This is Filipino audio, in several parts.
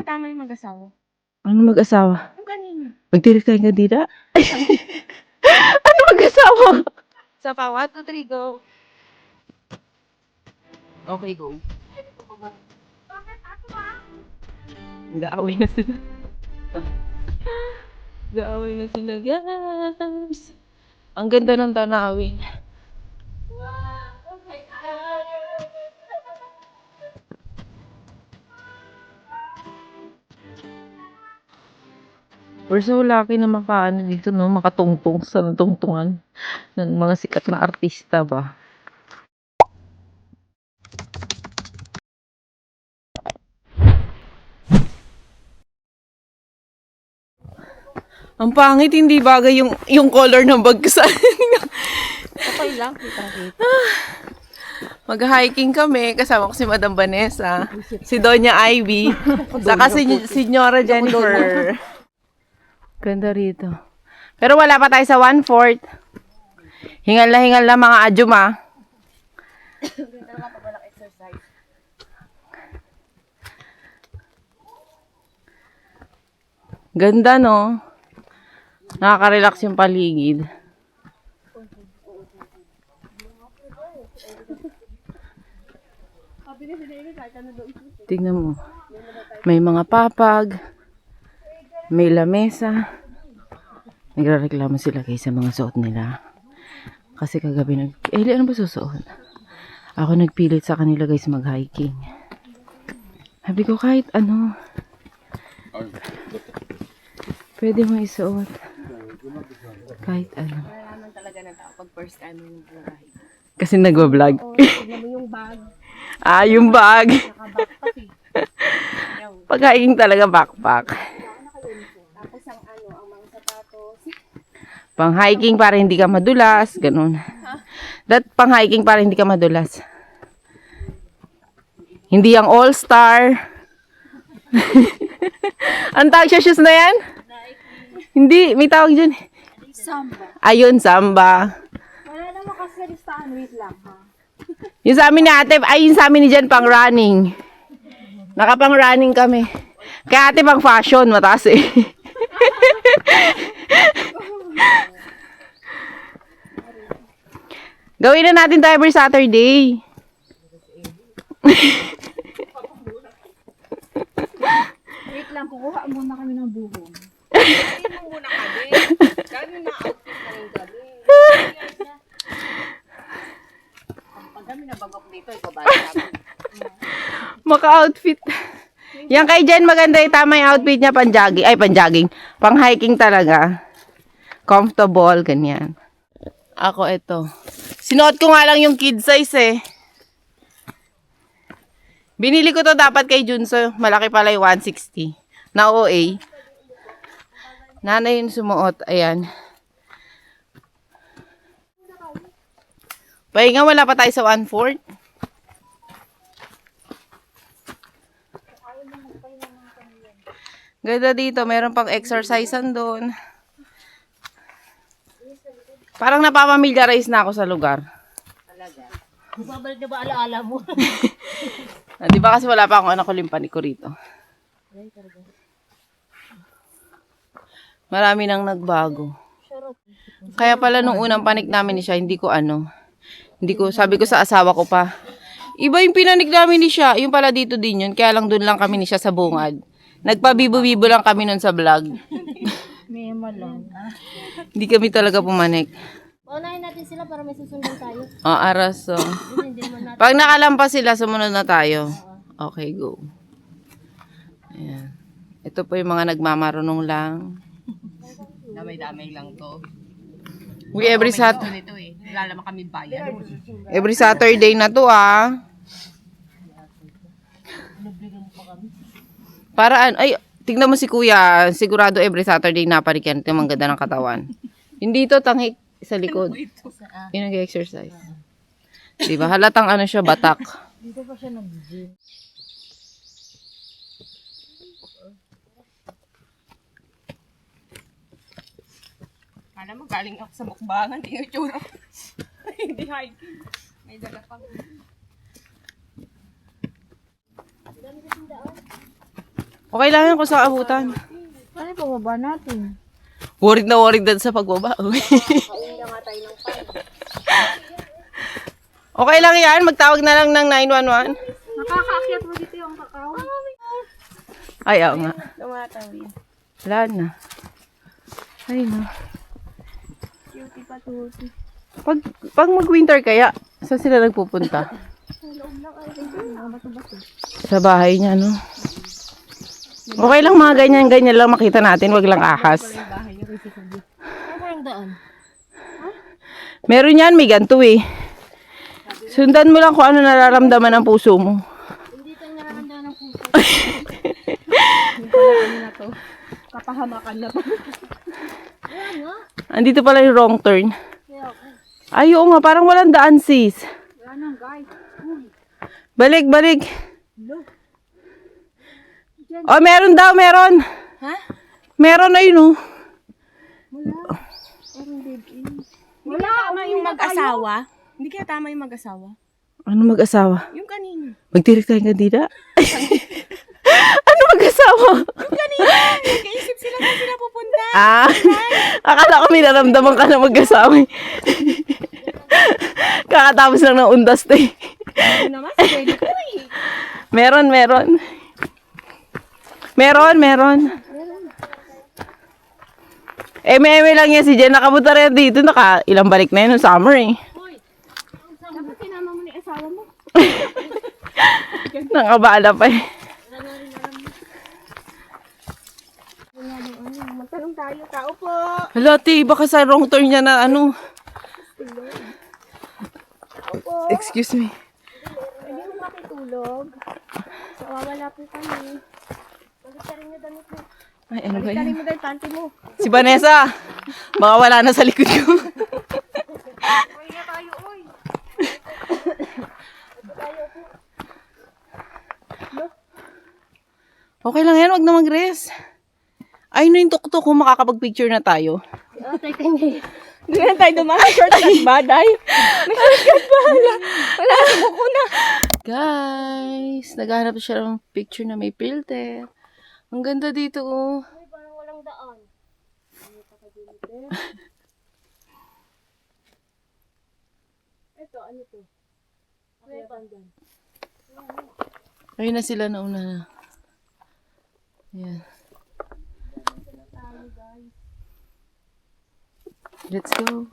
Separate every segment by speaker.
Speaker 1: kaya tama yung mag-asawa?
Speaker 2: Ano mag-asawa?
Speaker 1: Yung kanina.
Speaker 2: Magtirik tayo nga dira? Ano mag-asawa?
Speaker 1: Sa pa, 1, 2, 3, go. Okay, go.
Speaker 2: Nag-aaway na sila. Nag-aaway na sila, guys. Ang ganda ng tanawin. We're so lucky na makaano dito, no? Makatungtong sa tungtungan ng mga sikat na artista ba? Ang pangit, hindi bagay yung color ng bag ko sa
Speaker 1: Okay lang, kita-kita.
Speaker 2: Mag-hiking kami, kasama ko si Madam Vanessa, si Doña Ivy, saka si Senyora Jennifer. Ganda rito. Pero wala pa tayo sa 1/4. Hingal na mga ajuma. Ganda, no? Nakaka-relax yung paligid. Tingnan mo. May mga papag. May lamesa. Nagrereklamo sila guys sa mga suot nila. Kasi kagabi ano ba susuot? Ako nagpilit sa kanila guys mag-hiking. Sabi ko kahit ano. Pwede mo isuot. Kahit ano.
Speaker 1: Nalaman talaga ng tao pag first time yung buhay.
Speaker 2: Kasi nagwa-vlog.
Speaker 1: Oo, tignan mo yung bag.
Speaker 2: Yung bag.
Speaker 1: Naka-backpack eh.
Speaker 2: Pag-hiking talaga backpack.
Speaker 1: Tapos ang mga sapatos.
Speaker 2: Pang-hiking para hindi ka madulas. Ganun. Pang-hiking para hindi ka madulas. Hindi yung all-star. Ang tawag siya shoes na yan? Hindi, may tawag dyan.
Speaker 1: Samba.
Speaker 2: Ayun, samba.
Speaker 1: Wala naman kasi listahan. Wait lang ha.
Speaker 2: Yung sa amin ni ate, yung sa amin ni Jen pang running. Nakapang running kami. Kaya ate pang fashion, mataas eh. Gawin na natin tayo every Saturday.
Speaker 1: Wait lang, kukuha muna kami ng buhong. Hindi mo muna kami. Gano'n na outfit na rin kami. Pag kami nabagok dito, ibabalik kami.
Speaker 2: Maka-outfit. Yan kay Jen, maganda yung tama yung outfit niya, pang-jogging. Ay, pang-jogging. Pang-hiking talaga. Comfortable, ganyan. Ako, ito. Sinuot ko nga lang yung kid size eh. Binili ko to dapat kay Junso. Malaki pala yung 160. Na OA. Nanay yung sumuot. Ayan. Pahinga, wala pa tayo sa 1/4. Ganda dito. Meron pang exercisean doon. Parang napapamiliarize na ako sa lugar.
Speaker 1: Talaga. Babalik na ba alaala mo?
Speaker 2: Di ba kasi wala pa akong anak ko limpanik ko rito. Marami nang nagbago. Kaya pala nung unang panik namin ni siya, sabi ko sa asawa ko pa, iba yung pinanik namin ni siya, yung pala dito din yun, kaya lang doon lang kami ni siya sa bungad. Nagpabibo-bibo lang kami nun sa vlog.
Speaker 1: May lang.
Speaker 2: Hindi kami talaga pumanik.
Speaker 1: Unahin natin sila para may susundan tayo.
Speaker 2: Aras. So.
Speaker 1: Hindi naman natin.
Speaker 2: Pag nakalampas sila, sumunod na tayo. Okay, go. Ayan. Ito po yung mga nagmamarunong lang.
Speaker 1: Damay-damay lang to.
Speaker 2: We every Saturday.
Speaker 1: Ito eh. Lalaman kami bayan.
Speaker 2: Every Saturday na to Paraan, ay, tingnan mo si kuya, sigurado every Saturday naparik yan. Ito yung ganda ng katawan. Hindi to tangik sa likod. Yung nag-exercise. Diba? Halatang ano siya, batak.
Speaker 1: Dito pa siya nag-gym. Alam mo, galing ako sa mukbangan. Tingnan yung tsura. Hindi hiking. May dala pang. Dami kasing daan.
Speaker 2: Okay lang yan kung sa abutan.
Speaker 1: Ano yung pababa natin?
Speaker 2: Worried na worried din sa pagbaba.
Speaker 1: Kaunda nga tayo ng pan.
Speaker 2: Okay lang yan. Magtawag na lang ng 911.
Speaker 1: Nakakaakyat mo dito yung kakao.
Speaker 2: Ay, oo nga.
Speaker 1: Tumatawid.
Speaker 2: Wala na. Ay, no.
Speaker 1: Cutie pa tuti.
Speaker 2: Pag mag-winter kaya, saan sila nagpupunta?
Speaker 1: Sa loob lang ay mga bato-bato.
Speaker 2: Sa bahay niya, no? Okay lang mga ganyan-ganyan lang makita natin. Wag lang ahas.
Speaker 1: Yung bahay niya kasi sabi. Ano parang daan?
Speaker 2: Meron yan, may ganito eh. Sundan mo lang kung ano nararamdaman ng puso mo.
Speaker 1: Hindi tayo nararamdaman ng puso. Yung pala ano na to. Kapahamakan na to. Wala nga.
Speaker 2: Andito pala yung wrong turn.
Speaker 1: Kaya ako.
Speaker 2: Ay, oo nga, parang walang daan, sis.
Speaker 1: Wala nang guys. Uy.
Speaker 2: Balik, balik.
Speaker 1: Look.
Speaker 2: Oh, meron daw, meron.
Speaker 1: Ha?
Speaker 2: Meron na yun, oh.
Speaker 1: Wala. Parang dead end. Wala. Tama yung mag-asawa. Hindi kaya tama yung mag-asawa.
Speaker 2: Ano mag-asawa?
Speaker 1: Yung kanina.
Speaker 2: Magtirik tayong kandida? Ano mag-asawa?
Speaker 1: Yung kanina. Nag-iisip sila na sila pupunta.
Speaker 2: Ah, akala ko may naramdaman ka na mag-asawa. Kakatapos lang ng undas, eh.
Speaker 1: Ano naman? Pwede ko eh.
Speaker 2: Meron, meron. Meron, meron. Eme lang yan si Jen. Nakabuta rin dito. Ilang balik na yun ng summer, eh.
Speaker 1: Hoy. Dapat sinama mo ni asawa mo.
Speaker 2: Nakabala pa, eh.
Speaker 1: Magtanong tayo. Tao po.
Speaker 2: Hala, ti, baka sa wrong turn niya na ano. Excuse me.
Speaker 1: Hindi mo makitulog. So, wala po kami. Magkitarin niyo damit mo.
Speaker 2: Ay, ano ba
Speaker 1: Magkitarin
Speaker 2: yan?
Speaker 1: mo dahil panty mo.
Speaker 2: Si Vanessa. Baka wala na sa likod ko.
Speaker 1: Uy nga tayo, uy.
Speaker 2: Okay lang yan, wag na mag-rest. Ay, no yung tuktok kung makakapag-picture na tayo.
Speaker 1: Teka niya. Hindi na tayo dumaan. Shortcut ba, day? May shortcut ba? Wala, subuko na.
Speaker 2: Guys, naghahanap siya ng picture na may filter. Ang ganda dito, oh.
Speaker 1: Uy, parang walang daan. Ito, ano to? May pandan.
Speaker 2: Ayun na sila nauna na. Ayan. Let's go.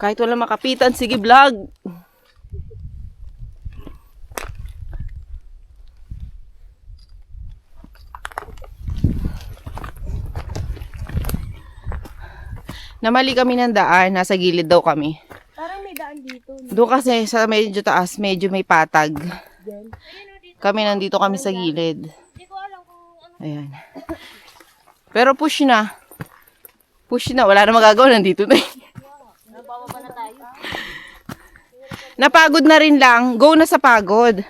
Speaker 2: Kahit wala makapitan, sige vlog. Namali kami ng daan, nasa gilid daw kami.
Speaker 1: Parang may daan dito.
Speaker 2: Doon kasi sa medyo taas, medyo may patag.
Speaker 1: Diyan.
Speaker 2: Kami nandito kami sa gilid.
Speaker 1: Hindi ko alam kung ano.
Speaker 2: Ayan. Pero push na. Push na. Wala na magagawa. Nandito na.
Speaker 1: Nabababa na tayo.
Speaker 2: Napagod na rin lang. Go na sa pagod.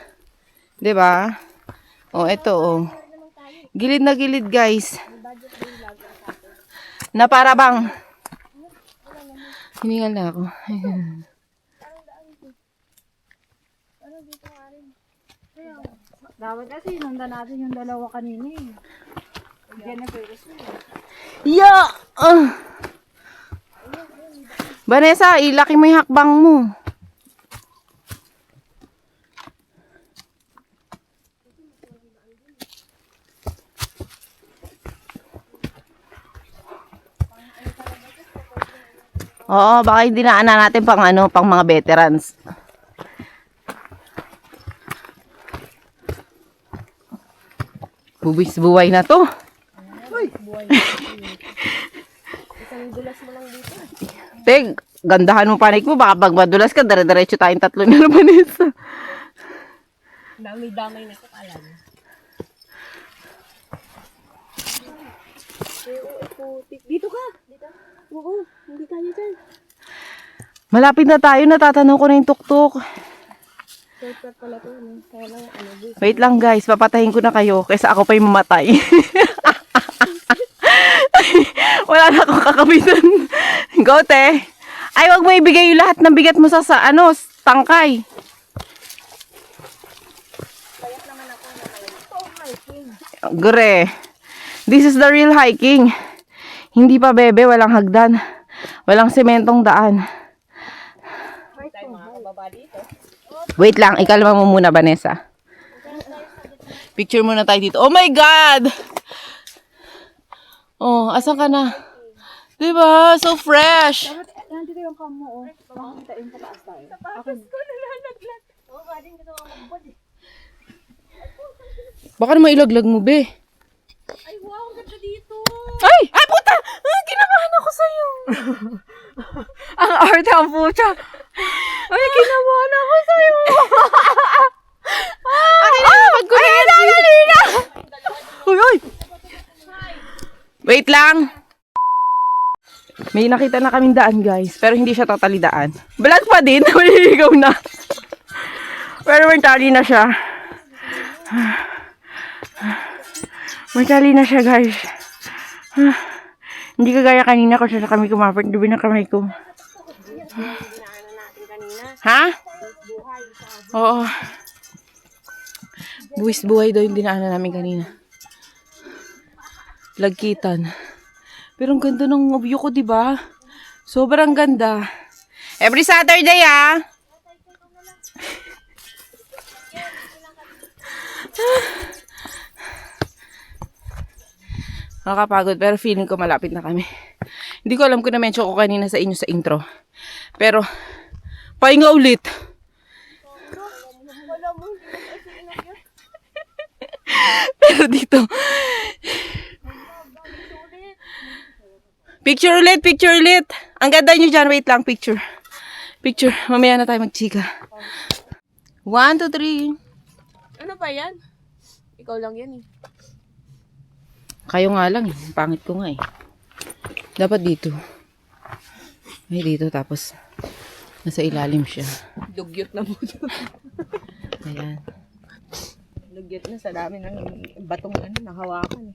Speaker 2: 'Di ba? Oh, eto oh. Gilid na gilid, guys. Na para bang hiningal na ako.
Speaker 1: Dapat kasi nanda natin yung dalawa kanina eh. Jennifer.
Speaker 2: Yeah! Vanessa, ilaki mo yung hakbang mo. Oo, baka hindi na natin pang ano, pang mga veterans. Buwis-buway na to.
Speaker 1: Isang dulas mo lang dito.
Speaker 2: Teg, gandahan mo panik mo. Baka pag madulas ka, dire-diretso tayong tatlo na Vanessa.
Speaker 1: Dami-damay na ito, alam. Dito ka! Dito? Oo, hindi kaya dyan.
Speaker 2: Malapit na tayo, natatanaw ko na yung tuktok.
Speaker 1: Shortcut pala ito. Kaya lang,
Speaker 2: Wait lang guys, papatayin ko na kayo kaysa ako pa yung mamatay. Wala na akong kakabitan. Go, te. Ay, wag mo ibigay yung lahat ng bigat mo sa tangkay.
Speaker 1: Payat naman ako na ngayon. Ito ang hiking.
Speaker 2: Gure. This is the real hiking. Hindi pa bebe, walang hagdan. Walang sementong daan.
Speaker 1: Tayo mga kababa dito.
Speaker 2: Wait lang, ikalma mo muna, Vanessa. Picture muna tayo dito. Oh my God! Oh, asan ka na? Diba? So fresh!
Speaker 1: Nandito yung kamo, oh. Makakita yung pataas tayo. Sapatos ko nalalaglag. Oo, ba din gusto ko magbod eh.
Speaker 2: Baka naman ilaglag mo, be.
Speaker 1: Ay, wow, ang ganda dito.
Speaker 2: Ay! Ay, puta! Ah, kinabahan ako sa'yo.
Speaker 1: Ang arte ang puta.
Speaker 2: Ay, kinabahan ako sa'yo. Ay, dali na! Uy, uy! Wait lang. May nakita na kaming daan, guys. Pero hindi siya totally daan. Vlog pa din. Maliligaw na. Pero may tali na siya. May tali na siya, guys. Hindi kagaya kanina kung saan kami kumapit. Dubi na kamay ko. Ha? Oo. Buwis buhay daw yung dinaanan namin kanina. Lagkitan. Pero ang ganda ng view ko, diba? Sobrang ganda. Every Saturday, ah! Nakakapagod, pero feeling ko malapit na kami. Hindi ko alam kung na-mention ko kanina sa inyo sa intro. Pero, pahinga ulit. Pero dito, picture ulit. Ang ganda nyo dyan. Wait lang, picture. Mamaya na tayo magchika. 1, 2, 3.
Speaker 1: Ano ba yan? Ikaw lang yan eh.
Speaker 2: Kayo nga lang eh. Pangit ko nga eh. Dapat dito. Ay, dito. Tapos, nasa ilalim siya.
Speaker 1: Dugyot na mo.
Speaker 2: Ayan.
Speaker 1: Dugyot na sa dami ng batong nahawakan eh.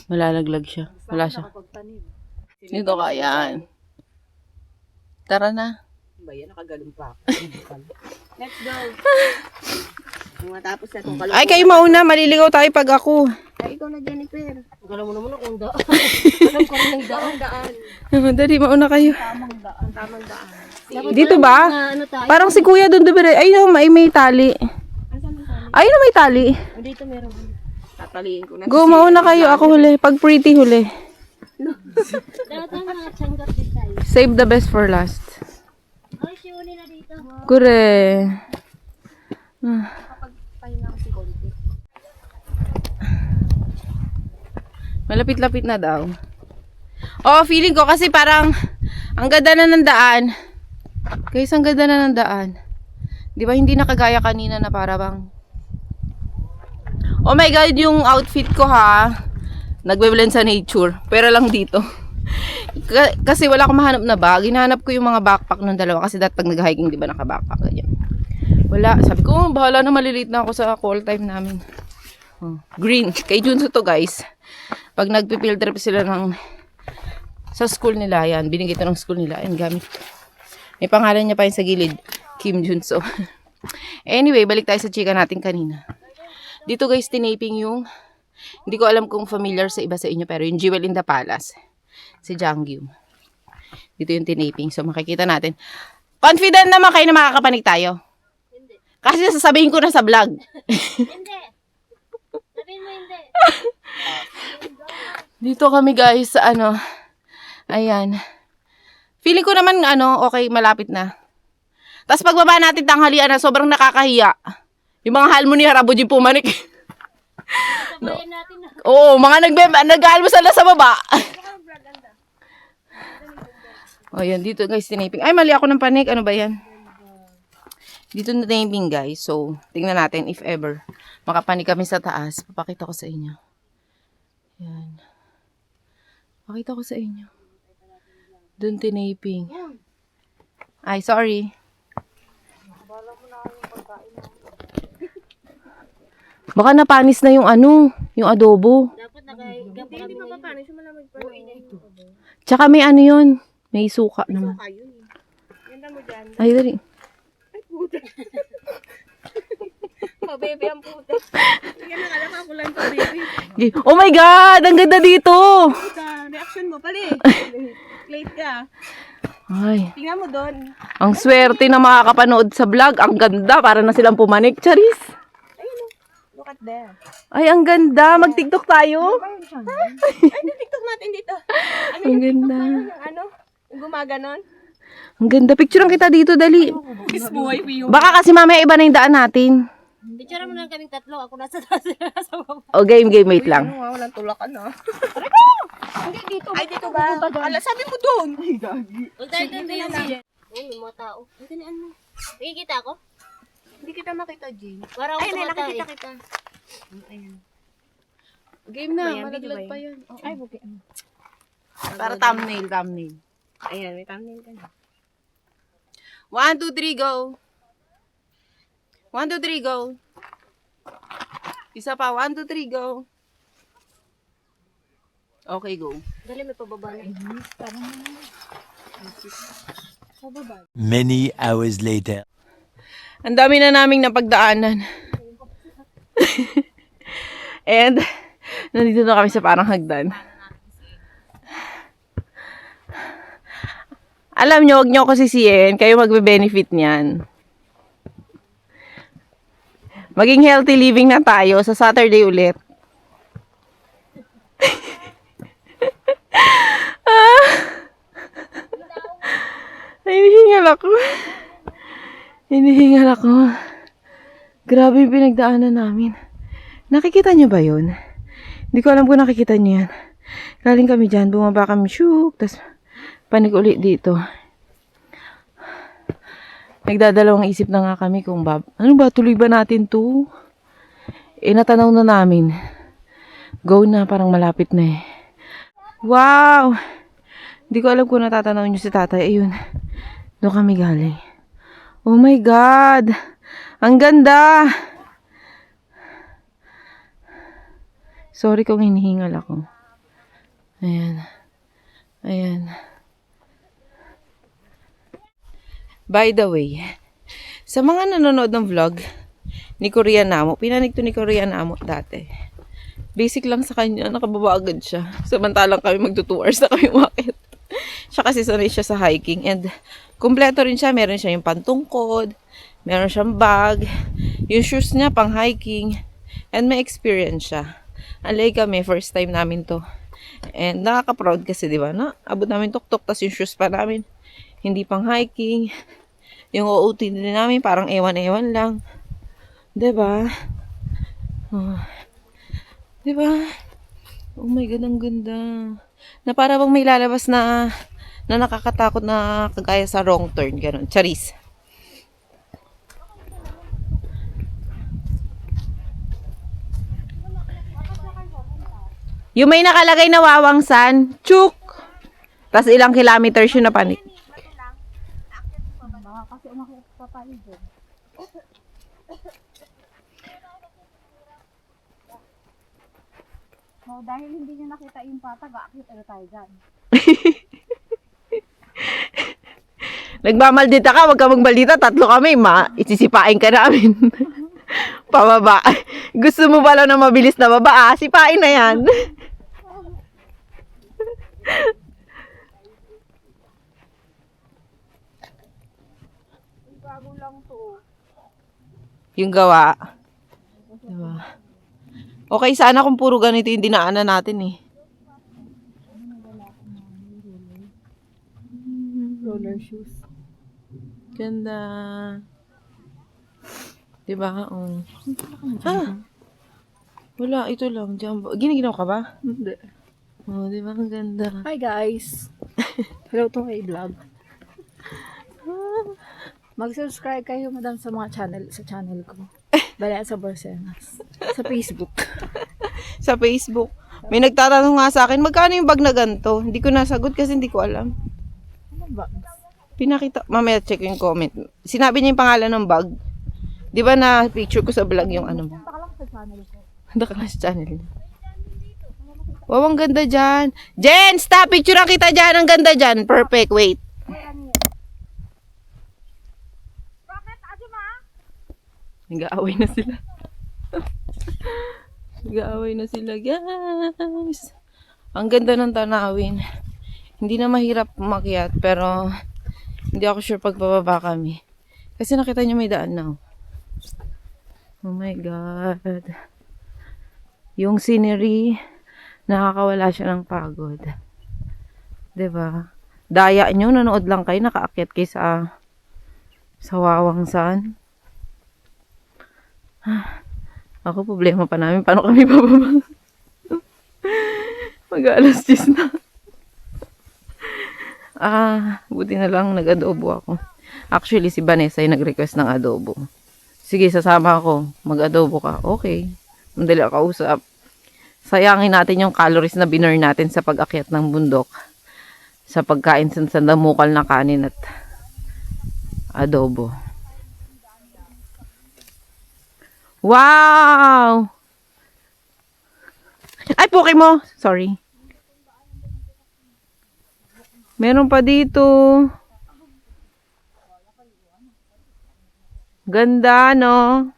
Speaker 2: Malalaglag siya. Wala siya. Dito ka, yan. Tara na.
Speaker 1: Ba yan? Nakagalong pa ako. Let's go. Kung matapos na itong
Speaker 2: Ay, kayo mauna. Maliligaw tayo pag ako.
Speaker 1: Ay, ikaw na, Jennifer. Alam mo naman akong daan. Alam ko rin ang daan.
Speaker 2: Dali, mauna kayo.
Speaker 1: Tamang daan.
Speaker 2: Dito ba? Parang si kuya doon. Ayun, may tali. Ayun, may tali.
Speaker 1: Dito meron. Tataliin ko na.
Speaker 2: Go, mauna kayo. Ako huli. Pag pretty huli. Save the best for last.
Speaker 1: Ay, si Uli na dito.
Speaker 2: Kure.
Speaker 1: Kapag pahinga ko si Conti.
Speaker 2: Malapit-lapit na daw. Oh, feeling ko kasi parang ang ganda na ng daan. Guys, ang ganda na ng daan. Di ba hindi nakagaya kanina na para bang... Oh my God, yung outfit ko ha. Nagbe-blend sa nature. Pero lang dito. Kasi wala akong mahanap na bag. Hinahanap ko yung mga backpack ng dalawa. Kasi dati pag nag-hiking, di ba naka-backpack. Ganyan. Wala. Sabi ko, bahala na, maliliit na ako sa call time namin. Oh, green. Kay Junso to, guys. Pag nagpi-field trip sila sa school nila, yan. Binigay ito ng school nila. Yan, gamit. May pangalan niya pa yun sa gilid. Kim Junso. Anyway, balik tayo sa chika natin kanina. Dito, guys, tinaping yung... Hindi ko alam kung familiar sa iba sa inyo, pero yung Jewel in the Palace. Si Janggyu. Dito yung tinaping. So, makikita natin. Confident naman kayo na makakapanig tayo?
Speaker 1: Hindi.
Speaker 2: Kasi sasabihin ko na sa vlog.
Speaker 1: Hindi. Sabihin mo hindi.
Speaker 2: Dito kami guys sa ano. Ayan. Feeling ko naman okay, malapit na. Tapos pagbaba natin tanghalian na sobrang nakakahiya. Yung mga halmo ni Harabo yung pumanik. No. Oo, mga nag-almusal na sa baba. Oh, yan. Dito guys, tinaping. Ay, mali ako ng panik. Ano ba yan? Dito na tinaping guys. So, tingnan natin if ever makapanik kami sa taas. Papakita ko sa inyo. Yan. Pakita ko sa inyo. Doon tinaping. Ay, sorry. Baka napanis na yung yung adobo.
Speaker 1: Dapat nakahiga pa. Hindi pa papanis. Malamig pa ito.
Speaker 2: Tsaka may yun. May suka naman.
Speaker 1: Suka yun. Ganda mo dyan.
Speaker 2: Ay, dali.
Speaker 1: Ay, puta. baby ang puta. Yan ang alam ako lang to, baby.
Speaker 2: Oh my God! Ang ganda dito!
Speaker 1: Reaction mo pala eh. Late ka.
Speaker 2: Ay,
Speaker 1: Tingnan mo doon.
Speaker 2: ang swerte na makakapanood sa vlog. Ang ganda, para na silang pumanik. Charis!
Speaker 1: Ayun o. Look at there.
Speaker 2: Ay, ang ganda. Mag-tiktok tayo.
Speaker 1: Ay, TikTok natin dito. Ano
Speaker 2: Ang ganda.
Speaker 1: yung ano? Yung gumaganon?
Speaker 2: Ang ganda. Picturean kita dito, dali.
Speaker 1: Kiss boy, view.
Speaker 2: Baka kasi mamaya iba na yung daan natin.
Speaker 3: Picture mo lang kaming tatlo. Ako nasa taas, sila nasa baba.
Speaker 2: O, game, wait lang.
Speaker 1: Ano nga, walang tulakan ah. Hindi dito. Ay, dito ba? Ala, sabi mo doon. Ay, gagi.
Speaker 3: Huwag tayo doon din si Jen. Ay, may mga tao. Ang tanian mo. Nakikita ako?
Speaker 1: Hindi kita makita, Jane.
Speaker 3: Para ako
Speaker 1: Ay,
Speaker 3: tumata
Speaker 1: nakikita
Speaker 3: eh.
Speaker 1: kita. Ayan.
Speaker 2: Game na,
Speaker 1: Ayan, video
Speaker 2: malaglag
Speaker 1: ba
Speaker 2: pa
Speaker 1: yun?
Speaker 2: yan.
Speaker 1: Ay, okay.
Speaker 2: Para thumbnail.
Speaker 1: Ayan, may thumbnail ka na.
Speaker 2: 1, 2, 3, go. 1, 2, 3, go. Isa pa, 1, 2, 3, go. Okay, go.
Speaker 3: Dali, may pababa na.
Speaker 4: Many hours later.
Speaker 2: Ang dami na naming napagdaanan. And, nandito na kami sa parang hagdan. Alam nyo, huwag nyo ako sisihin. Kayo magbe-benefit niyan. Maging healthy living na tayo sa Saturday ulit. Hinihingal ako. Hinihingal ako. Grabe yung pinagdaanan namin. Nakikita nyo ba yun? Hindi ko alam kung nakikita nyo yan. Galing kami dyan, bumaba kami, syuk, tas panik ulit dito. Nagdadalawang isip na nga kami kung ano ba, tuloy ba natin to? Natanaw na namin. Go na, parang malapit na eh. Wow! Hindi ko alam kung natatanaw nyo si tatay. Ayun. Doon kami galing. Oh my God! Ang ganda! Sorry kung hinihingal ako. Ayan. Ayan. By the way, sa mga nanonood ng vlog ni Korean Namo, pinanig to ni Korean Namo dati. Basic lang sa kanya, nakababa agad siya. Samantalang kami magto 2 hours na kami umakit. Siya kasi sanay siya sa hiking and kumpleto rin siya. Meron siya yung pantungkod, meron siyang bag, yung shoes niya pang hiking, and may experience siya. Alay kami, first time namin to. And nakaka-proud kasi, di ba? Na, abot namin tuk-tuk, tas yung shoes pa namin, hindi pang hiking. Yung OOT din namin, parang ewan-ewan lang. Di ba? Oh. Di ba? Oh my God, ang ganda. Na para bang may lalabas na nakakatakot na kagaya sa wrong turn. Ganun. Charis. Yung may nakalagay na Wawangsan, chuk! Tapos ilang kilometers yun na panik.
Speaker 1: Kasi umakit pa tayo dyan. So, dahil hindi niya nakita yung patag, akit na tayo dyan.
Speaker 2: Nagmamaldita ka, wag ka magbaldita, 3 kami, isisipain ka namin. Pababa. Gusto mo pala na mabilis na baba, sipain na yan.
Speaker 1: Bago lang to.
Speaker 2: Yung gawa. Diba? Okay, sana kung puro ganito yung dinaanan natin eh.
Speaker 1: Roller shoes.
Speaker 2: Ganda. Diba? Oh. Ah! Wala, ito lang. Giniginaw ka ba?
Speaker 1: Hindi.
Speaker 2: Oh, diba? Ang ganda.
Speaker 1: Hi guys! Hello to my vlog. Mag-subscribe kayo madam sa mga channel ko. Bala sa Borsenas. Sa Facebook.
Speaker 2: Sa Facebook. May nagtatanong nga sa akin, magkano yung bag na ganito? Hindi ko nasagot kasi hindi ko alam.
Speaker 1: Ano ba?
Speaker 2: Pinakita, mamaya check yung comment. Sinabi niya yung pangalan ng bag. Di ba na picture ko sa vlog yung ano mo?
Speaker 1: Punta ka lang sa channel ko.
Speaker 2: Handa ka na sa channel niya. Wow, ang ganda dyan. Jen, stop! Picture kita dyan. Ang ganda dyan. Perfect. Wait.
Speaker 1: Bakit? Ate ma?
Speaker 2: Nag-aaway na sila. Nag-aaway na sila, guys. Ang ganda ng tanawin. Hindi na mahirap umakyat, pero hindi ako sure pag bababa kami. Kasi nakita niyo may daan na. Oh my God. Yung scenery, nakakawala siya ng pagod. 'Di ba? Daya nyo, nanood lang kayo, nakaakyat kayo sa Wawangsan. Ako, problema pa namin. Paano kami bababa? Mag-alas 10 na. Buti na lang nag-adobo ako. Actually, si Vanessa ay nag-request ng adobo. Sige, sasama ako. Mag-adobo ka. Okay. Mandali ako kausap. Sayangin natin yung calories na binurn natin sa pag-akyat ng bundok. Sa pagkain sa damukal na kanin at adobo. Wow! Ay, puki mo! Sorry. Meron pa dito. Ganda, no?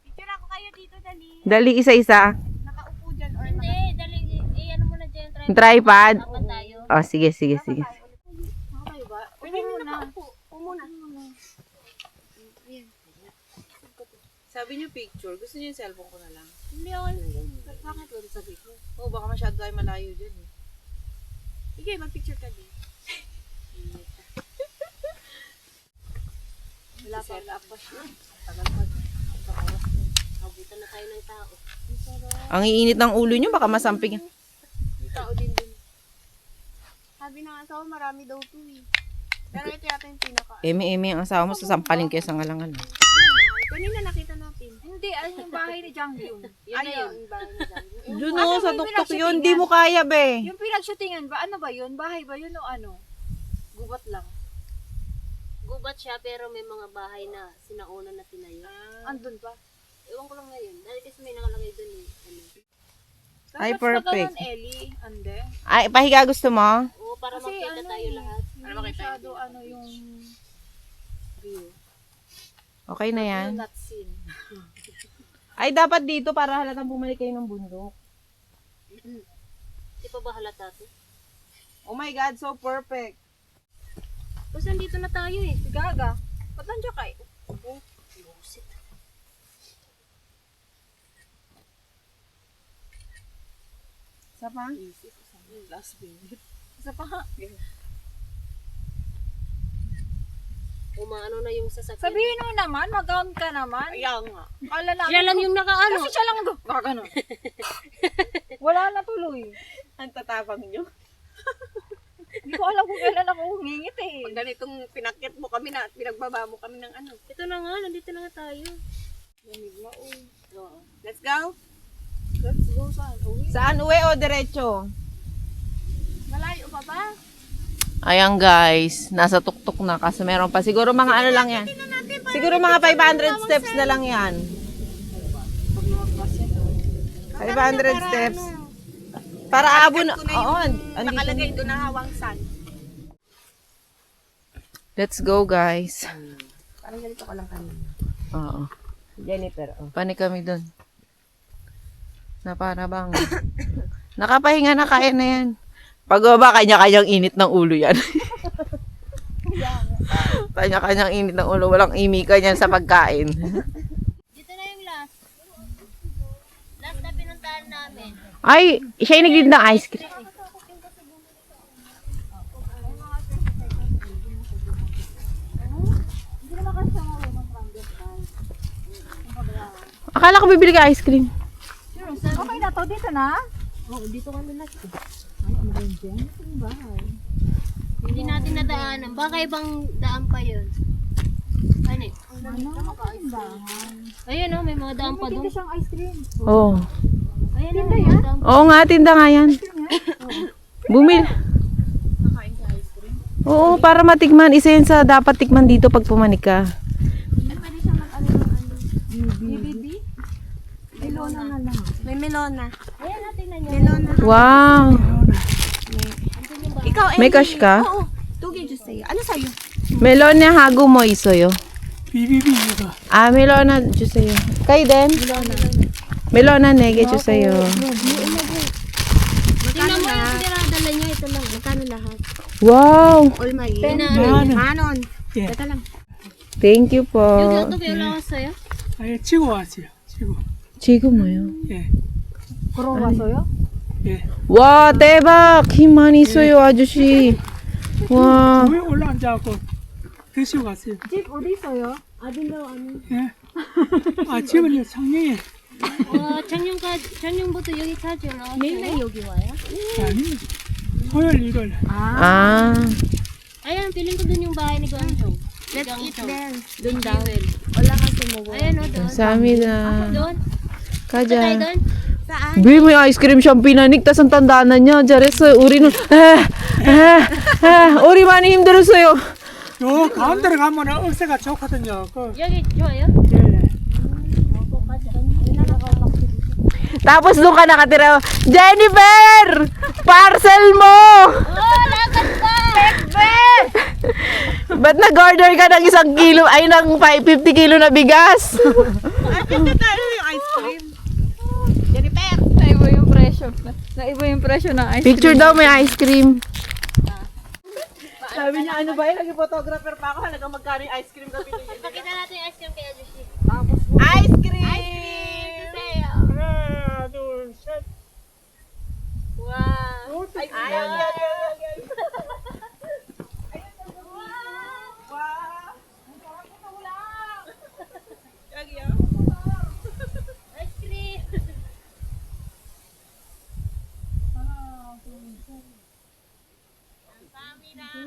Speaker 3: Picture ako kayo dito, dali.
Speaker 2: Dali, isa-isa.
Speaker 1: Nakaupo dyan or
Speaker 3: Hindi, dali. Ano mo na dyan, try.
Speaker 2: Tripod.
Speaker 3: Dapat tayo.
Speaker 2: Oh, sige, sige, sige.
Speaker 1: nakakayo ba?
Speaker 3: Pwede mo nakaupo. Umuna.
Speaker 2: Sabi niyo picture, gusto niyo yung cellphone ko na lang.
Speaker 3: Hindi ako.
Speaker 1: Bakit wala sabi ko?
Speaker 2: Oh, baka masyado tayo malayo dyan eh.
Speaker 1: Sige, mag-picture ka din. Wala pa siya. Tagal pa.
Speaker 3: Abutan na tayo ng tao.
Speaker 2: Ang iinit ng ulo niyo, baka masamping.
Speaker 1: May tao din dun. Sabi ng asawa, marami daw to eh. Pero ito yata yung pinaka.
Speaker 2: Eme-eme ang asawa mo, sasampalin kayo sa ngalangan.
Speaker 1: Kanina nakita natin. Hindi, yung bahay ni Jang yun.
Speaker 3: Yun na yun.
Speaker 1: Yung bahay ni Jang.
Speaker 2: Doon o, sa tuktok yun, di mo kaya be.
Speaker 1: Yung pinag-shootingan ba? Ano ba yun? Bahay ba yun o ano? Gubat lang.
Speaker 3: Gubat siya pero may mga bahay na sinauna na tinayo.
Speaker 1: Andun pa.
Speaker 3: Ewan ko lang ngayon. Dahil kasi may nakalagay doon eh. Ano.
Speaker 2: Ay,
Speaker 1: Dapat
Speaker 2: perfect.
Speaker 1: pa ganun, Ellie. Ande.
Speaker 2: Ay, pahiga gusto mo?
Speaker 3: Oo, para
Speaker 1: Kasi
Speaker 3: makita
Speaker 1: ano
Speaker 3: tayo
Speaker 1: eh,
Speaker 3: lahat.
Speaker 1: Hindi masyado ano yung view.
Speaker 2: Okay na yan.
Speaker 1: Not seen.
Speaker 2: Ay, dapat dito para halatang bumalik kayo ng bundok.
Speaker 3: Di pa ba halata to?
Speaker 2: Oh my God, so perfect.
Speaker 3: Kasi nandito na tayo eh.
Speaker 1: Si Gaga. Ba't nandiyan kayo?
Speaker 3: Busit.
Speaker 2: Isa pa?
Speaker 1: Last minute. Isa pa.
Speaker 3: Umaano na yung sasakyan.
Speaker 1: Sabihin mo naman, mag-on ka naman.
Speaker 2: Kaya nga.
Speaker 1: Kala namin.
Speaker 3: Siya lang yung nakaano.
Speaker 1: Kasi siya lang gagano. Wala na tuloy.
Speaker 2: Ang tatapang nyo.
Speaker 1: Hindi ko alam kung kailan ako humingit eh.
Speaker 4: Pag ganitong pinakit mo kami na at pinagbaba mo kami ng ano.
Speaker 3: Ito na nga, nandito na nga tayo.
Speaker 4: Oo. Let's go.
Speaker 1: Let's go saan? Uwi.
Speaker 2: Saan uwi o diretso?
Speaker 1: Malayo pa ba?
Speaker 2: Ayan guys, nasa tuktok na kasi meron pa. Siguro mga ano lang yan. Siguro mga 500 steps na lang yan. 500 steps. Para abon. Oo, andito.
Speaker 4: Nakalagay doon na Hawangsan.
Speaker 2: Let's go guys.
Speaker 4: Parang ganito ka lang kami.
Speaker 2: Oo.
Speaker 4: Jennifer, oh.
Speaker 2: Panik kami dun. Na para bang. Nakapahinga na, kaya na yan. Pagbaba, kanya-kanyang init ng ulo yan. Kanya-kanyang init ng ulo. Walang imika niyan sa pagkain.
Speaker 3: Dito na yung last. Last na pinuntahan namin.
Speaker 2: Ay, siya yung nagdid ng ice cream. Akala ko bibili ka ice cream.
Speaker 1: Okay na to, dito na.
Speaker 3: Oo, dito kami last. Hindi natin nadaanan. Baka ibang daan pa yun. Ano eh? Ayun oh, may mga daan pa doon.
Speaker 1: Siyang ice cream.
Speaker 2: Oo.
Speaker 3: Ayun oh, may mga daan pa.
Speaker 2: Oo nga, tinda nga yan. Bumili. Oo, para matikman. Isa yun sa dapat tikman dito pag pumanik ka.
Speaker 1: BBB? Melona na lang.
Speaker 4: May melona.
Speaker 3: Ayan natin na nyo.
Speaker 4: Melona.
Speaker 2: Wow.
Speaker 4: Ikaw,
Speaker 2: May cash ka?
Speaker 4: Oo. Tugin dyan sa'yo. Ano sa'yo?
Speaker 2: Melon na hago mo isoyo. Ah, melon na dyan sa'yo. Kayo din? Melona, negecho sa'yo.
Speaker 3: Tingnan mo yung dinadala niya. Ito lang. Magkano lahat?
Speaker 2: Wow!
Speaker 4: Manon.
Speaker 2: Thank you po.
Speaker 3: 여기 어떻게 올라왔어요?
Speaker 5: 아예 치고 왔어요. 치고.
Speaker 2: 지금 뭐요?
Speaker 5: 예.
Speaker 1: 걸어와서요?
Speaker 5: 예.
Speaker 2: 와, 대박! 힘 많이 있어요, 아저씨. 와.
Speaker 5: 위에 올라앉아갖고 드시고 갔어요.
Speaker 1: 집 어디 있어요?
Speaker 5: 예. 아, 집은 창녕에.
Speaker 3: 작년부터 여기까지 올라왔어요. 맨날 여기 와요?
Speaker 5: 아니, 토요일, 일요일.
Speaker 2: 아.
Speaker 3: Ayan, piling ko dun yung bahay ni Gonjo. Let's eat there. Dun daw. Wala kasi mo. Ayan o, doon.
Speaker 2: 감사합니다.
Speaker 3: Doon.
Speaker 2: 가자.
Speaker 3: doon.
Speaker 2: 왜 may ice cream siyang pinanik tas ang tanda na niya. 잘했어요. 우리는 우리 많이 힘들었어요.
Speaker 5: 요 가운데로 가면 억새가 좋거든요. 그,
Speaker 3: 여기 좋아요?
Speaker 5: 예.
Speaker 2: Tapos doon ka nakatira. Jennifer! Parcel mo!
Speaker 3: Oh, lakad ka!
Speaker 2: Ba't nag-order ka ng 1 kilo, ay ng 50 kilo na bigas?
Speaker 4: Tayo yung ice cream. Jennifer.
Speaker 1: Naiba yung presyo. Naiba yung presyo ng ice
Speaker 2: Picture daw may ice cream.
Speaker 4: Sabi niya, ano ba yun? Naging photographer pa ako. Halagang magkano yung ice cream gabi niya.
Speaker 3: Pakita natin yung ice cream kay Ajushi.
Speaker 4: Ice cream!
Speaker 5: 하나, 둘, 셋.
Speaker 3: Wow.
Speaker 4: Ay, ay, ay, ay.
Speaker 3: Ice cream.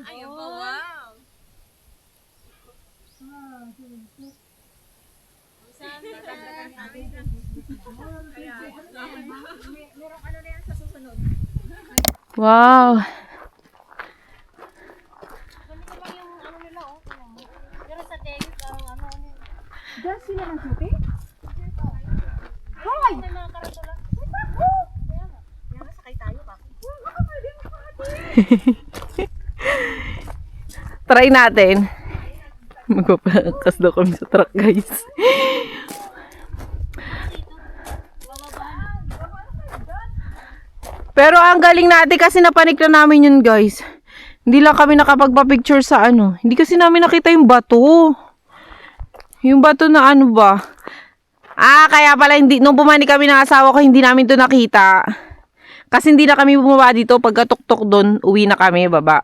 Speaker 4: Ayun po, wow.
Speaker 2: Wow.
Speaker 3: Yung ano nila, oh. Pero sa David, ano.
Speaker 1: Diyan sila ng shooting?
Speaker 3: Hoy! May mga karatula.
Speaker 4: Sakay tayo ba?
Speaker 2: Try natin. Magpapakas daw kami sa truck, guys. Pero ang galing natin kasi napanik na namin yun, guys. Hindi lang kami nakapagpa-picture sa ano. Hindi kasi namin nakita yung bato. Yung bato na ano ba? Kaya pala hindi, nung bumani kami ng asawa ko, hindi namin to nakita. Kasi hindi na kami bumaba dito. Pagkatuktok doon, uwi na kami, baba.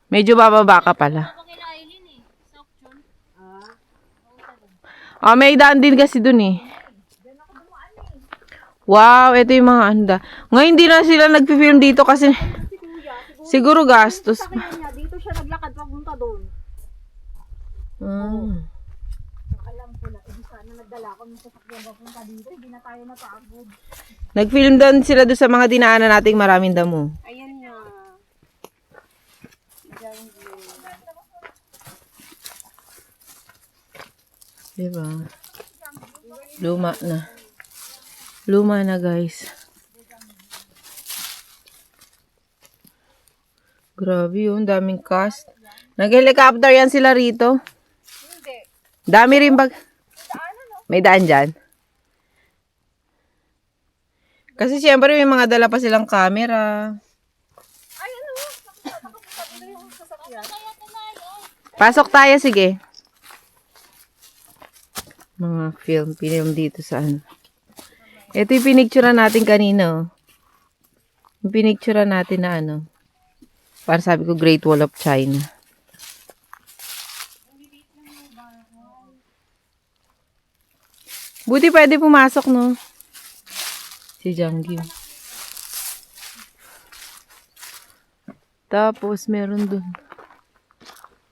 Speaker 2: Medyo bababa ka pala.
Speaker 3: Pakila Aileen eh. Sokchon.
Speaker 2: May daan din kasi dun eh. Wow, ito yung mga anda. Ngayon hindi na sila nagpi-film dito kasi siguro gastos.
Speaker 1: Kaya dito siya naglakad papunta doon. Alam ko na, sana nagdala ko ng sasakyan papunta dito. Hindi na tayo napagod.
Speaker 2: Nag-film doon sila doon sa mga dinaanan nating maraming damo.
Speaker 4: Ayan na.
Speaker 2: Diba? Luma na. Luma na, guys. Grabe yun, daming cast. Nag-helicopter yan sila rito. Dami rin bag. May daan dyan. Kasi siyempre may mga dala pa silang camera. Pasok tayo, sige. Mga film dito sa ano. Ito yung pinicturean natin kanina. Yung pinicturean natin na ano. Para sabi ko, Great Wall of China. Buti pwede pumasok, no? Si Jiangyu. Tapos, meron dun.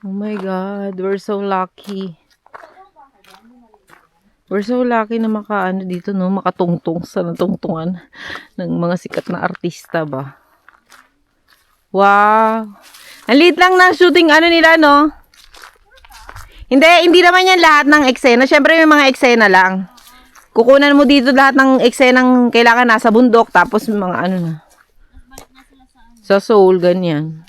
Speaker 2: Oh my God, we're so lucky. We're so lucky na makaano dito, no? Makatungtong sa natungtungan ng mga sikat na artista ba? Wow! Ang liit lang ng shooting ano nila, no? Hindi naman yan lahat ng eksena. Siyempre may mga eksena lang. Kukunan mo dito lahat ng eksenang kailangan nasa bundok, tapos mga ano na. Sa Seoul, ganyan.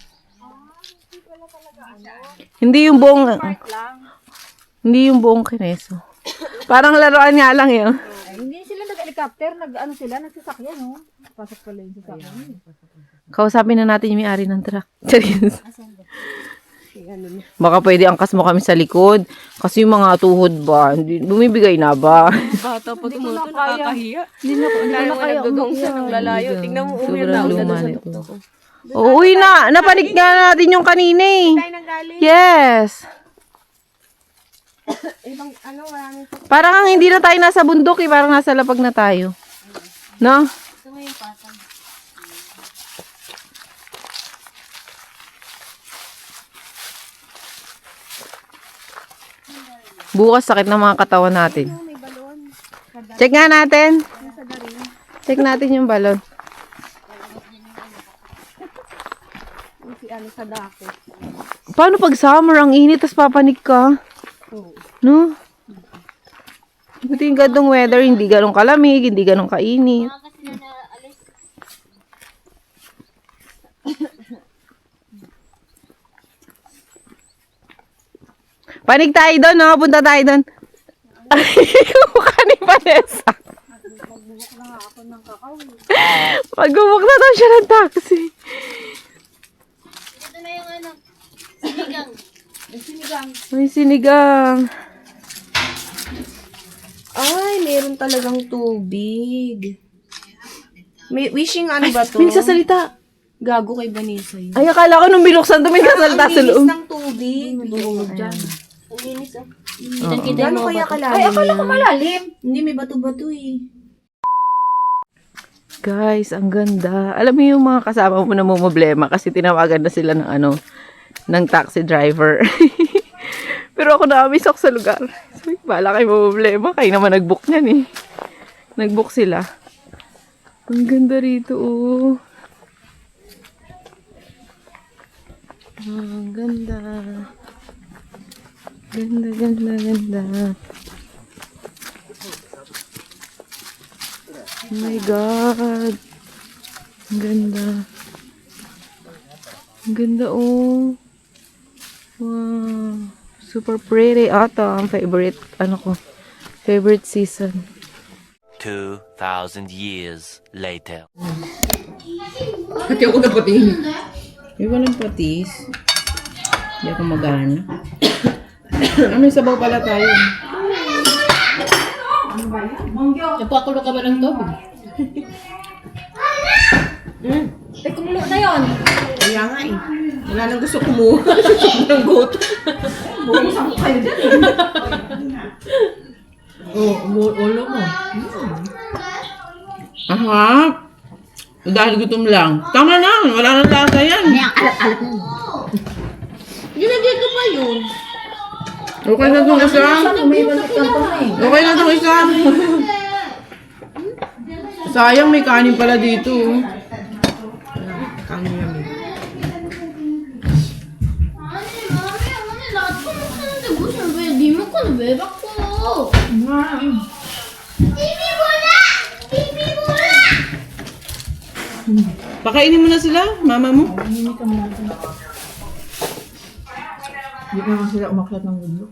Speaker 2: Hindi yung buong Kineso. Parang laruan nga lang yun.
Speaker 1: helicopter, nag-ano sila, nagsasakyan, no? Pasok pala yung sasakyan.
Speaker 2: Kausapin na natin yung may-ari ng truck. Serious. Baka pwede angkas mo kami sa likod. Kasi yung mga tuhod ba, bumibigay na ba?
Speaker 4: Bata pag umuto,
Speaker 1: kaya.
Speaker 4: nakakahiya.
Speaker 1: Hindi na
Speaker 4: Kaya mo
Speaker 1: kaya
Speaker 4: nagdudong siya ng lalayo. Tingnan mo, umiyak na
Speaker 2: Sobrang
Speaker 4: ako
Speaker 2: luma
Speaker 4: sa
Speaker 2: nito.
Speaker 4: tuktok ko.
Speaker 2: Uy na! Napanik nga natin yung kanina eh.
Speaker 4: Tayo nang galing.
Speaker 2: Yes!
Speaker 4: Ibang ano, maraming
Speaker 2: Parang ang hindi na tayo nasa bundok eh. Parang nasa lapag na tayo. No?
Speaker 3: Ito nga yung patang.
Speaker 2: Bukas sakit ng mga katawan natin. Check nga natin. Check natin yung balon.
Speaker 4: si ano sa dako.
Speaker 2: Paano pag summer ang init tas papanik ka? No? Buti yung gandong weather, hindi ganong kalamig, hindi ganong kainit.
Speaker 3: Mga kasi na alis.
Speaker 2: Panig tayo doon, no? Punta tayo doon. Ay, mukha ni Vanessa. Magbubuk na daw siya ng taxi.
Speaker 3: Ito na yung ano. Sinigang.
Speaker 2: May sinigang.
Speaker 4: Ay, meron talagang tubig. May wishing ano ba to?
Speaker 2: May sasalita.
Speaker 4: Gago kay Vanessa yun.
Speaker 2: Ay, akala ko nung binuksan to, may kasalita sa
Speaker 4: Ang linis
Speaker 2: loob.
Speaker 4: ng tubig.
Speaker 3: Ang linis oh. Kitang-kita yung
Speaker 4: Gano'n
Speaker 3: mga
Speaker 4: kaya
Speaker 3: bato.
Speaker 4: kalalim? Ay, akala ko malalim. Hindi, may bato-bato eh.
Speaker 2: Guys, ang ganda. Alam mo yung mga kasama mo na problema kasi tinawagan na sila ng ano, ng taxi driver. Pero ako nakamisok sa lugar. So, bala kayo problema. Kayo naman nag-book niyan eh. Nag-book sila. Ang ganda rito oh. Ang ganda. Ganda, ganda, ganda. Oh my God. Ang ganda. Ang ganda oh. Wow. Super pretty. Autumn. Favorite, ano ko. Favorite season.
Speaker 6: 2,000 years later.
Speaker 4: Pati ako napatingin.
Speaker 2: May walang patis. Hindi ako magana. May sabaw pala tayo.
Speaker 3: Napakulo ka ba ng tubig?
Speaker 1: Eh, kumulo na yun.
Speaker 4: Kaya nga eh. Wala nang gusto kumuha. Sobrang gutom.
Speaker 1: Bukusan ko kayo dyan.
Speaker 2: Ulo mo. Aha. Dahil gutom lang. Tama na. Wala nang lasa yan.
Speaker 1: Alat-alat mo.
Speaker 4: Ginagyan ko pa yun.
Speaker 2: Okay na itong isa.
Speaker 1: Umiiwan ka pa eh.
Speaker 2: Okay na itong isa. Sayang may kanin pala dito.
Speaker 4: Kanya namin.
Speaker 3: Di mo ko nabebak ko.
Speaker 2: Pakainin mo na sila, mama mo.
Speaker 1: Hindi naman sila umakyat ng gulo.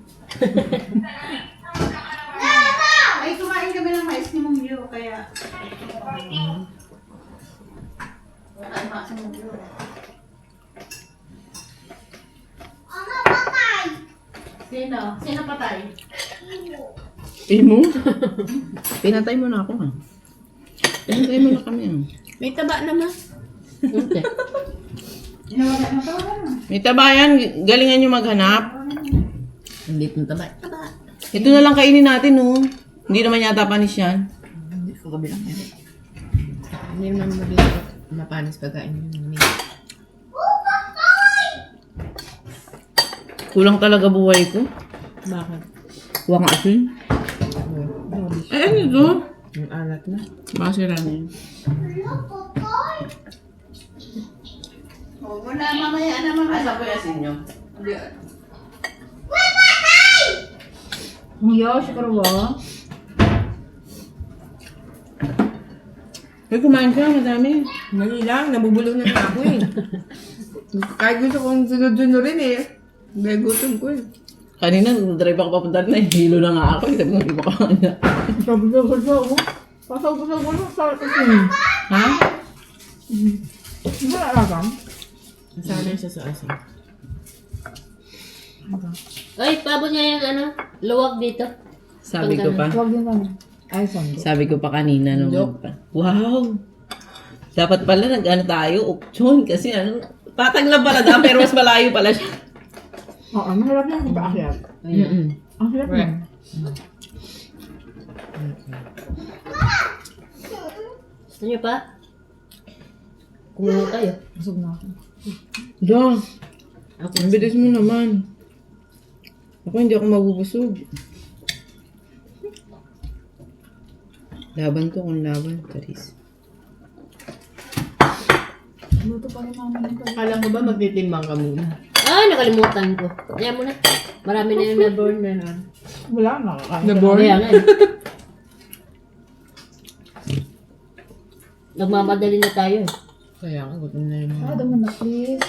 Speaker 4: Ay, kumain kami ng mais ni Mong Yo, kaya...
Speaker 3: Sino? Sino patay?
Speaker 2: Imo? Pinatay mo na ako ha. Pinatay mo na kami ha.
Speaker 4: May taba naman.
Speaker 2: May taba yan. Galingan nyo maghanap.
Speaker 4: Hindi pong taba.
Speaker 2: Ito na lang kainin natin oh. Hindi naman yata panis yan.
Speaker 4: Hindi ko kabilang yan. Hindi naman mabilis mapanis pagkain yun.
Speaker 2: Kulang talaga buhay ko.
Speaker 4: Bakit?
Speaker 2: Huwag nga asin. Eh, ano ito?
Speaker 4: Yung alat na.
Speaker 2: Masira na yun.
Speaker 4: Wala, mamaya naman.
Speaker 2: Asa po yung asin nyo?
Speaker 1: Yo, siguro ba?
Speaker 2: Eh, kumain ka, madami.
Speaker 4: Mali lang, nabubulong na ako eh. Kahit gusto kong sunod-sunod rin eh. May gutom ko eh.
Speaker 2: Kanina, drive ako papunta na. Hilo na nga ako. Sabi ko, iba ka na.
Speaker 1: Sabi ko, gusto ako.
Speaker 4: Pasok-pasok ko lang sa asin.
Speaker 2: Ha?
Speaker 4: Hindi na alagam.
Speaker 2: Nasanay siya sa asin.
Speaker 3: Ay, pabot niya yung ano, luwag dito.
Speaker 2: Sabi ko pa.
Speaker 4: Huwag din kami. Ay, sando.
Speaker 2: Sabi ko pa kanina nung wow! Dapat pala nag-ano tayo, option, kasi ano, patag lang pala daan, pero mas malayo pala siya.
Speaker 4: Oo, mahirap lang kung paakyat.
Speaker 2: Mm-mm.
Speaker 4: Ang hirap lang.
Speaker 3: Gusto niyo pa? Kumuha tayo.
Speaker 4: Busog na ako.
Speaker 2: Dong, ang bilis mo naman. Ako hindi ako mabubusog. Laban to kung laban, Charis.
Speaker 4: Luto pa rin namin yung pala.
Speaker 2: Alam mo ba magtitimbang ka muna?
Speaker 3: Ah, nakalimutan ko. Kaya mo na. Marami na yung na-burn na na.
Speaker 4: Wala, nakakain.
Speaker 2: Na-born?
Speaker 3: Kaya nga eh. Nagmamadali na tayo eh.
Speaker 2: Kaya nga, gutom na yun.
Speaker 4: Parado mo na, please.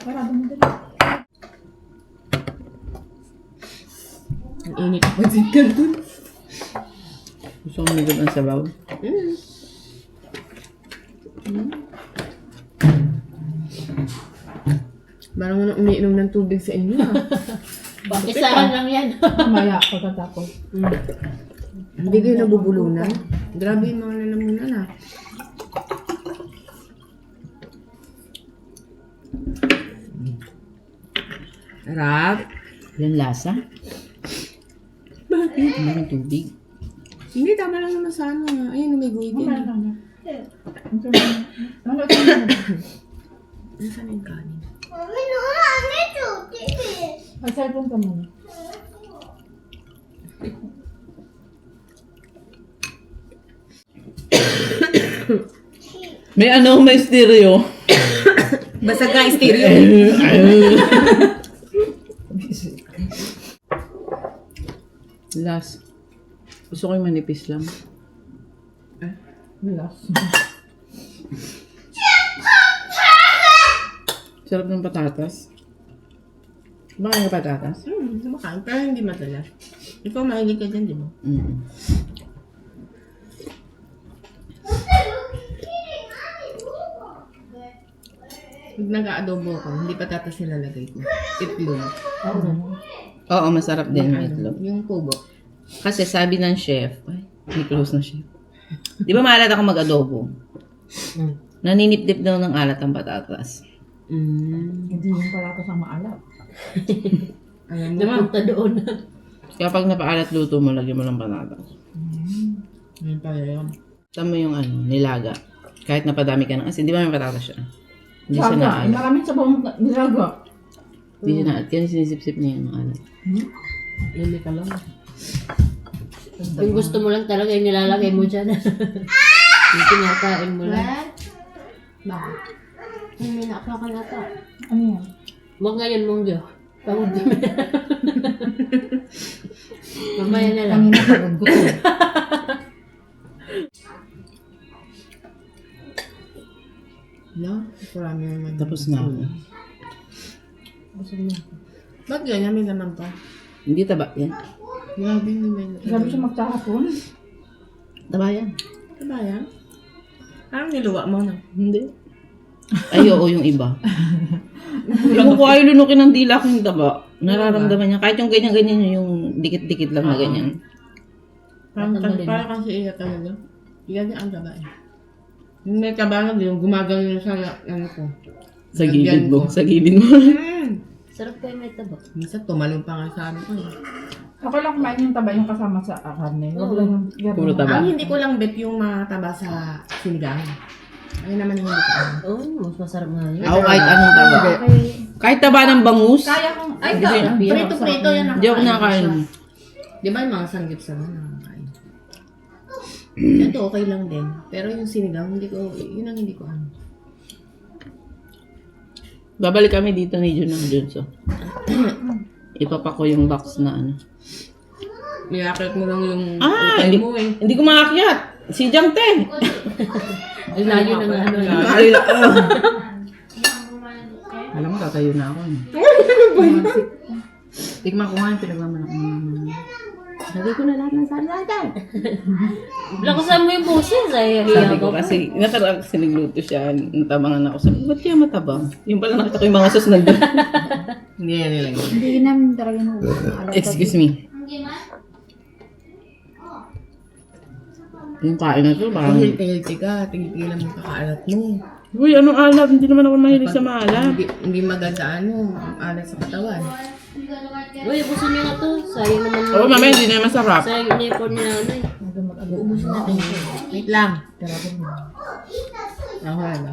Speaker 4: Parado mo dali.
Speaker 2: Ang init pa din ka dun. Gusto ko nagod ang sabaw. Parang mo na umiinom ng tubig sa inyo.
Speaker 3: Isahan lang yan.
Speaker 4: Mamaya, pagkatapos.
Speaker 2: Hindi kayo nabubulunan. Grabe yung mga lalamunan ah. Sarap. Yung lasa? Bakit? Ano yung tubig? Hindi, tama lang naman sa ano. Ayun, umigoy din.
Speaker 4: Ano ito?
Speaker 2: Nasaan yung kanin?
Speaker 4: Ay, cellphone ka muna.
Speaker 2: May ano, may stereo.
Speaker 4: Basag nga stereo.
Speaker 2: Last. Gusto ko yung manipis lang.
Speaker 4: Last.
Speaker 2: Sarap ng patatas. Kumakain ka patatas?
Speaker 7: Kumakain, pero hindi madalas. Ikaw mahilig ka dyan, di ba?
Speaker 2: Mm.
Speaker 7: Pag nag-aadobo ko, hindi patatas nilalagay ko. Itlog.
Speaker 2: Oo, masarap din yung itlog.
Speaker 7: Yung kubo.
Speaker 2: Kasi sabi ng chef, ay, may close na chef. Di ba maalat ako mag-adobo? Naninipdip daw ng alat ang patatas.
Speaker 4: Hindi yung palatas ang maalat.
Speaker 7: Alam mo,
Speaker 3: Napunta doon.
Speaker 2: Kaya pag napaalat luto mo, lagyan mo ng patatas.
Speaker 7: yun pala yun.
Speaker 2: Tama yung ano, nilaga. Kahit napadami ka ng asin, di ba may patatas siya? Hindi siya
Speaker 4: Saga,
Speaker 2: naalat.
Speaker 4: maraming sabaw nilaga.
Speaker 2: Hindi siya naalat. Kaya sinisip-sip niya yung alat.
Speaker 7: Lili ka lang.
Speaker 3: Kung gusto mo lang talaga yung nilalagay mo dyan. Yung kinakain mo lang.
Speaker 7: Bakit? May nakakakan ata.
Speaker 4: Ano yan?
Speaker 3: Huwag ngayon mong Diyo. Pagod naman. Mamaya na lang.
Speaker 4: Kanina pagod ko.
Speaker 7: No? Marami naman.
Speaker 2: Tapos na ako.
Speaker 7: Ba't ganyan? May naman pa.
Speaker 2: Hindi taba yan.
Speaker 7: Grabe hindi may
Speaker 4: Grabe siya magtahapon.
Speaker 2: Taba yan.
Speaker 7: Diba yan? Parang niluwa mo na.
Speaker 2: Hindi. Ay, oo, yung iba. Yung ko ayaw lunukin ng dila ko yung taba. Nararamdaman niya. Kahit yung ganyan-ganyan yung dikit-dikit lang na ganyan.
Speaker 7: Parang kasi iya talaga. Iya niya ang taba eh. Yung may taba yung gumagano sa ano ko.
Speaker 2: Sa gilid mo. Sa gilid mo.
Speaker 3: Sarap kayo may taba.
Speaker 7: Minsan tumalong pa nga sa ano ko eh.
Speaker 4: Okay lang kumain yung taba yung kasama sa karne. Huwag lang yung
Speaker 2: Puro taba.
Speaker 7: Ang hindi ko lang bet yung mataba sa sinigang. Ayun naman yung hindi ko alam.
Speaker 3: Oo, mas masarap nga yun.
Speaker 2: Ako kahit anong taba. Kahit taba ng bangus.
Speaker 4: Kaya kong, ay,
Speaker 7: Prito-prito yan
Speaker 2: Hindi ako nakakain.
Speaker 7: Di ba yung mga sanggip sa mga nakakain? Ito okay lang din. Pero yung sinigang, hindi ko, yun ang hindi ko alam.
Speaker 2: Babalik kami dito ni Jun ng Junso. Ipapak ko yung box na ano.
Speaker 7: Niyakit mo lang yung
Speaker 2: Ah,
Speaker 7: utay
Speaker 2: hindi,
Speaker 7: mo eh.
Speaker 2: hindi ko makakyat. Si Jang Te.
Speaker 3: Ay, layo na nga. Ano,
Speaker 2: Alam mo, tatayo na ako. Tikman ko nga yung pinagmamanak mo. Lagay ko na lahat ng sala dyan.
Speaker 3: Lakasan mo yung boses. Ay,
Speaker 2: Sabi ko kasi, nakaraan kasi nagluto siya. Natabangan ako. Sabi ko, ba't kaya matabang? Yung pala nakita ko yung mga sauce nandun.
Speaker 7: Hindi yan nila.
Speaker 1: Hindi namin talaga nung
Speaker 2: Excuse me. Yung kain na to, parang...
Speaker 7: Healthy ka, tigilan mo kakaalat mo.
Speaker 2: Uy, anong alat? Hindi naman ako mahilig sa maalat.
Speaker 7: Hindi maganda ang alat sa katawan.
Speaker 3: Uy, ubusin niyo nga to. Sayang naman.
Speaker 2: Oo, mamaya hindi na masarap.
Speaker 3: Sayang yung effort niya ano eh.
Speaker 7: Ubusin natin. Wait lang. Tara ko mo. Wala ba?